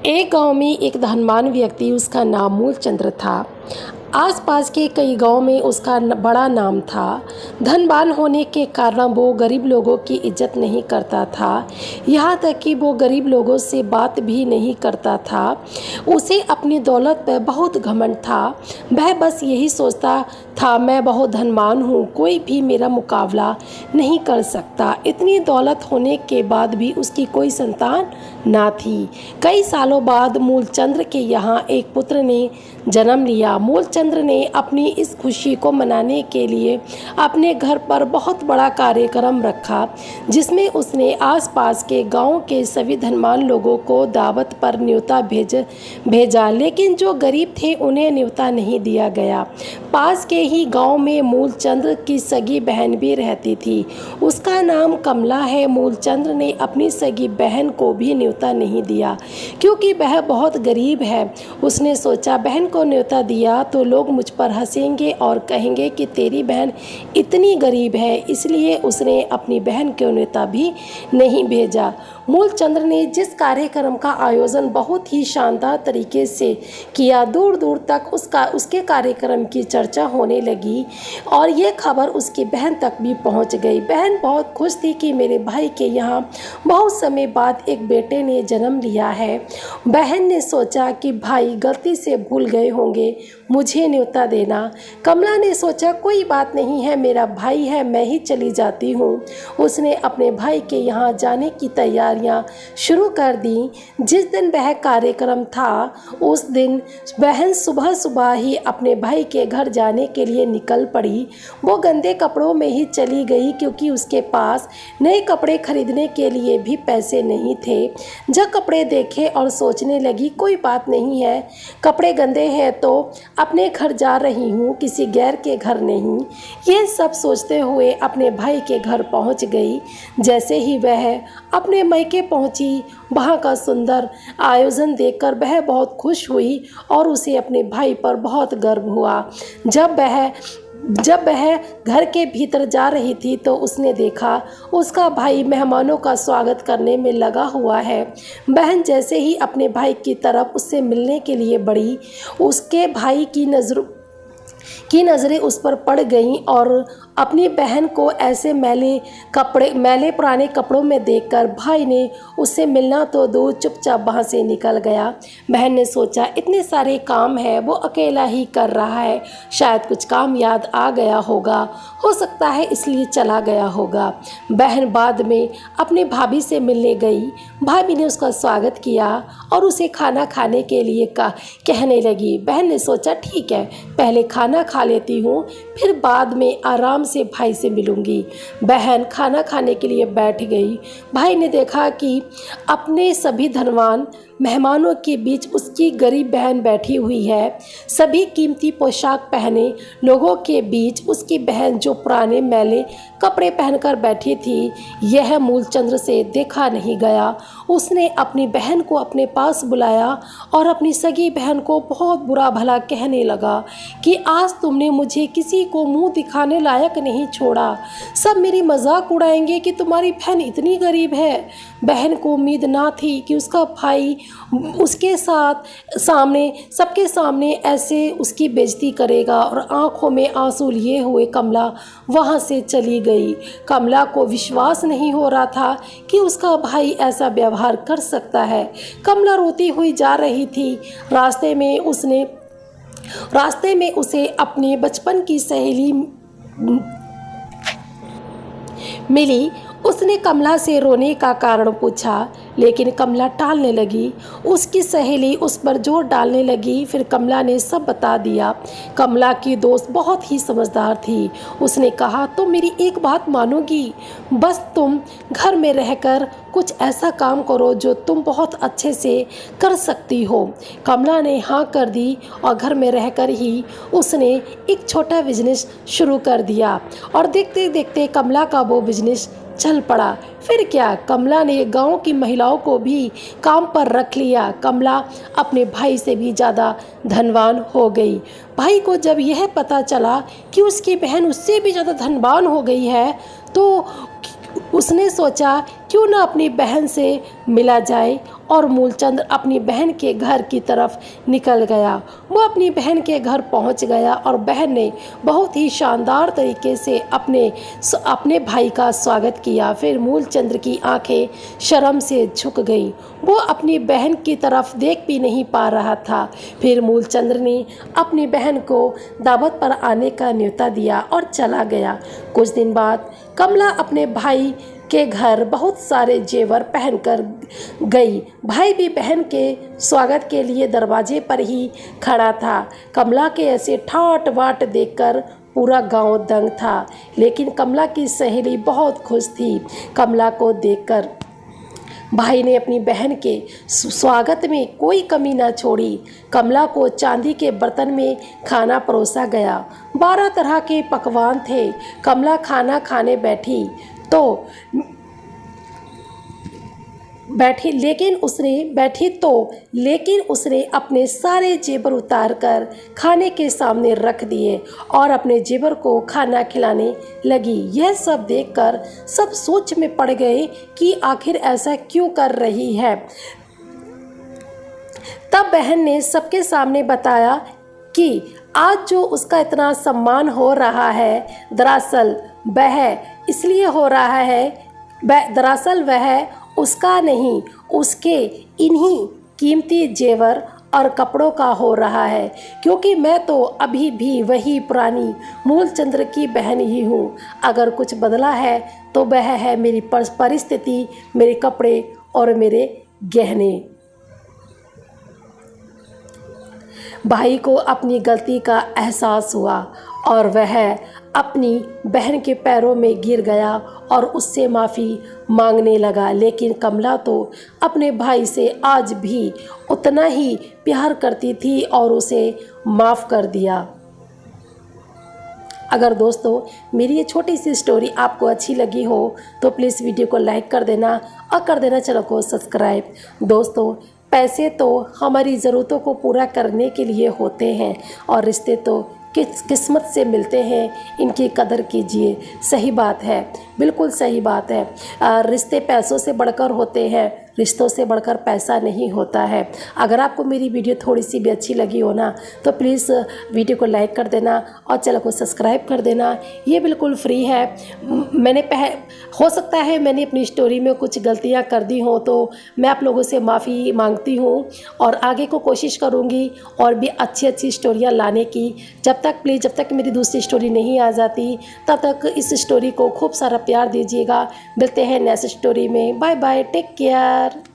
एक गांव में एक धनवान व्यक्ति, उसका नाम मूलचंद्र था। आसपास के कई गांव में उसका बड़ा नाम था। धनवान होने के कारण वो गरीब लोगों की इज्जत नहीं करता था, यहाँ तक कि वो गरीब लोगों से बात भी नहीं करता था। उसे अपनी दौलत पर बहुत घमंड था। वह बस यही सोचता था, मैं बहुत धनवान हूँ, कोई भी मेरा मुकाबला नहीं कर सकता। इतनी दौलत होने के बाद भी उसकी कोई संतान ना थी। कई सालों बाद मूलचंद्र के यहाँ एक पुत्र ने जन्म लिया। मूलचंद्र ने अपनी इस खुशी को मनाने के लिए अपने घर पर बहुत बड़ा कार्यक्रम रखा, जिसमें उसने आसपास के गांव के सभी धनवान लोगों को दावत पर न्योता भेजा, लेकिन जो गरीब थे उन्हें न्योता नहीं दिया गया। पास के ही गांव में मूलचंद्र की सगी बहन भी रहती थी, उसका नाम कमला है। मूलचंद्र ने अपनी सगी बहन को भी न्योता नहीं दिया, क्योंकि वह बहुत गरीब है। उसने सोचा, बहन को न्योता दिया तो लोग मुझ पर हंसेंगे और कहेंगे कि तेरी बहन इतनी गरीब है, इसलिए उसने अपनी बहन को न्योता भी नहीं भेजा। मूलचंद्र ने जिस कार्यक्रम का आयोजन बहुत ही शानदार तरीके से किया, दूर दूर तक उसके कार्यक्रम की चर्चा होने लगी और ये खबर उसकी बहन तक भी पहुंच गई। बहन बहुत खुश थी कि मेरे भाई के यहाँ बहुत समय बाद एक बेटे ने जन्म लिया है। बहन ने सोचा कि भाई गलती से भूल गए होंगे मुझे न्योता देना। कमला ने सोचा, कोई बात नहीं है, मेरा भाई है, मैं ही चली जाती हूँ। उसने अपने भाई के यहाँ जाने की तैयारियां शुरू कर दी। जिस दिन वह कार्यक्रम था उस दिन बहन सुबह सुबह ही अपने भाई के घर जाने के लिए निकल पड़ी। वो गंदे कपड़ों में ही चली गई, क्योंकि उसके पास नए कपड़े खरीदने के लिए भी पैसे नहीं थे। जब कपड़े देखे और सोचने लगी, कोई बात नहीं है, कपड़े गंदे हैं तो अपने घर जा रही हूँ, किसी गैर के घर नहीं। ये सब सोचते हुए अपने भाई के घर पहुँच गई। जैसे ही वह अपने मायके पहुँची, वहाँ का सुंदर आयोजन देखकर वह बहुत खुश हुई और उसे अपने भाई पर बहुत गर्व हुआ। जब वह घर के भीतर जा रही थी तो उसने देखा उसका भाई मेहमानों का स्वागत करने में लगा हुआ है। बहन जैसे ही अपने भाई की तरफ उससे मिलने के लिए बढ़ी, उसके भाई की नज़रें उस पर पड़ गईं और अपनी बहन को ऐसे मैले पुराने कपड़ों में देखकर भाई ने उससे मिलना तो दूर चुपचाप वहाँ से निकल गया। बहन ने सोचा, इतने सारे काम है, वो अकेला ही कर रहा है, शायद कुछ काम याद आ गया होगा, हो सकता है इसलिए चला गया होगा। बहन बाद में अपने भाभी से मिलने गई। भाभी ने उसका स्वागत किया और उसे खाना खाने के लिए कहने लगी। बहन ने सोचा, ठीक है, पहले खाना खा लेती हूँ, फिर बाद में आराम से भाई से मिलूंगी। बहन खाना खाने के लिए बैठ गई। भाई ने देखा कि अपने सभी धनवान मेहमानों के बीच उसकी गरीब बहन बैठी हुई है। सभी कीमती पोशाक पहने लोगों के बीच उसकी बहन जो पुराने मैले कपड़े पहनकर बैठी थी, यह मूलचंद्र से देखा नहीं गया। उसने अपनी बहन को अपने पास बुलाया और अपनी सगी बहन को बहुत बुरा भला कहने लगा कि आज तुमने मुझे किसी को मुंह दिखाने लायक नहीं छोड़ा। सब मेरी मजाक उड़ाएंगे कि तुम्हारी बहन इतनी गरीब है। बहन को उम्मीद ना थी कि उसका भाई उसके सबके सामने ऐसे उसकी बेइज्जती करेगा और आंखों में आंसू लिए हुए कमला वहां से चली गई। कमला को विश्वास नहीं हो रहा था कि उसका भाई ऐसा व्यवहार कर सकता है। कमला रोती हुई जा रही थी। रास्ते में उसे अपने बचपन की सहेली मिली। उसने कमला से रोने का कारण पूछा, लेकिन कमला टालने लगी। उसकी सहेली उस पर जोर डालने लगी। फिर कमला ने सब बता दिया। कमला की दोस्त बहुत ही समझदार थी। उसने कहा, तुम मेरी एक बात मानोगी, बस तुम घर में रहकर कुछ ऐसा काम करो जो तुम बहुत अच्छे से कर सकती हो। कमला ने हाँ कर दी और घर में रहकर ही उसने एक छोटा बिजनेस शुरू कर दिया और देखते देखते कमला का वो बिजनेस चल पड़ा। फिर क्या, कमला ने गांव की महिलाओं को भी काम पर रख लिया। कमला अपने भाई से भी ज़्यादा धनवान हो गई। भाई को जब यह पता चला कि उसकी बहन उससे भी ज़्यादा धनवान हो गई है तो उसने सोचा क्यों ना अपनी बहन से मिला जाए। और मूलचंद्र अपनी बहन के घर की तरफ निकल गया। वो अपनी बहन के घर पहुंच गया और बहन ने बहुत ही शानदार तरीके से अपने भाई का स्वागत किया। फिर मूलचंद्र की आंखें शर्म से झुक गई। वो अपनी बहन की तरफ देख भी नहीं पा रहा था। फिर मूलचंद्र ने अपनी बहन को दावत पर आने का न्योता दिया और चला गया। कुछ दिन बाद कमला अपने भाई के घर बहुत सारे जेवर पहनकर गई। भाई भी बहन के स्वागत के लिए दरवाजे पर ही खड़ा था। कमला के ऐसे ठाट बाट देखकर पूरा गांव दंग था, लेकिन कमला की सहेली बहुत खुश थी। कमला को देखकर भाई ने अपनी बहन के स्वागत में कोई कमी न छोड़ी। कमला को चांदी के बर्तन में खाना परोसा गया। 12 तरह के पकवान थे। कमला खाना खाने बैठी लेकिन उसने अपने सारे जेवर उतारकर खाने के सामने रख दिए और अपने जेवर को खाना खिलाने लगी। यह सब देखकर सब सोच में पड़ गए कि आखिर ऐसा क्यों कर रही है। तब बहन ने सबके सामने बताया कि आज जो उसका इतना सम्मान हो रहा है, दरअसल वह उसका नहीं, उसके इन्हीं कीमती जेवर और कपड़ों का हो रहा है, क्योंकि मैं तो अभी भी वही पुरानी मूलचंद्र की बहन ही हूँ। अगर कुछ बदला है तो वह है मेरी परिस्थिति, मेरे कपड़े और मेरे गहने। भाई को अपनी गलती का एहसास हुआ और वह अपनी बहन के पैरों में गिर गया और उससे माफ़ी मांगने लगा। लेकिन कमला तो अपने भाई से आज भी उतना ही प्यार करती थी और उसे माफ़ कर दिया। अगर दोस्तों मेरी ये छोटी सी स्टोरी आपको अच्छी लगी हो तो प्लीज़ वीडियो को लाइक कर देना और कर देना चैनल को सब्सक्राइब। दोस्तों, पैसे तो हमारी ज़रूरतों को पूरा करने के लिए होते हैं और रिश्ते तो किस्मत से मिलते हैं, इनकी कदर कीजिए। सही बात है, बिल्कुल सही बात है। रिश्ते पैसों से बढ़कर होते हैं, रिश्तों से बढ़कर पैसा नहीं होता है। अगर आपको मेरी वीडियो थोड़ी सी भी अच्छी लगी हो ना तो प्लीज़ वीडियो को लाइक कर देना और चैनल को सब्सक्राइब कर देना। ये बिल्कुल फ्री है। हो सकता है मैंने अपनी स्टोरी में कुछ गलतियां कर दी हों तो मैं आप लोगों से माफ़ी मांगती हूँ और आगे को कोशिश करूँगी और भी अच्छी अच्छी स्टोरियाँ लाने की। जब तक मेरी दूसरी स्टोरी नहीं आ जाती तब तक इस स्टोरी को खूब सारा प्यार दीजिएगा। मिलते हैं नेक्स्ट स्टोरी में। Bye bye, take care.